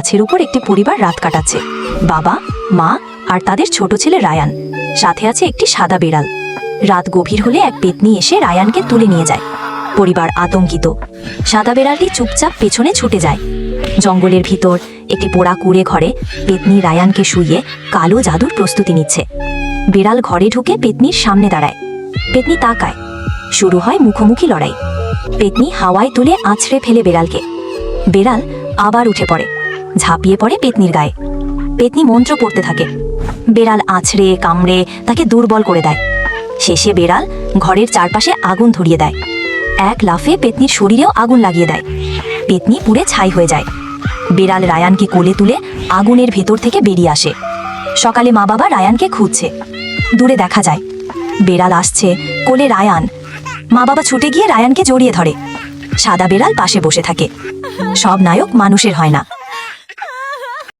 গাছের উপর একটি পরিবার রাত কাটাচ্ছে। বাবা, মা আর তাদের ছোট ছেলে রায়ান, সাথে আছে একটি সাদা বিড়াল। রাত গভীর হলে এক পেতনি এসে রায়ানকে তুলে নিয়ে যায়। পরিবার আতঙ্কিত। সাদা বিড়ালটি চুপচাপ পেছনে ছুটে যায়। জঙ্গলের ভিতর একটি পোড়া কুঁড়ে ঘরে পেতনি রায়ানকে শুইয়ে কালো জাদুর প্রস্তুতি নিচ্ছে। বিড়াল ঘরে ঢুকে পেতনির সামনে দাঁড়ায়। পেতনি তাকায়। শুরু হয় মুখোমুখি লড়াই। পেতনি হাওয়ায় তুলে আছড়ে ফেলে বিড়ালকে। বিড়াল আবার উঠে পড়ে, ঝাঁপিয়ে পড়ে পেতনির গায়ে। পেতনি মন্ত্র পড়তে থাকে। বিড়াল আছড়ে কামড়ে তাকে দুর্বল করে দেয়। শেষে বিড়াল ঘরের চারপাশে আগুন ধরিয়ে দেয়। এক লাফে পেতনির শরীরেও আগুন লাগিয়ে দেয়। পেতনি পুড়ে ছাই হয়ে যায়। বিড়াল রায়ানকে কোলে তুলে আগুনের ভেতর থেকে বেরিয়ে আসে। সকালে মা বাবা রায়ানকে খুঁজছে। দূরে দেখা যায় বিড়াল আসছে, কোলে রায়ান। মা বাবা ছুটে গিয়ে রায়ানকে জড়িয়ে ধরে। সাদা বিড়াল পাশে বসে থাকে। সব নায়ক মানুষের হয় না।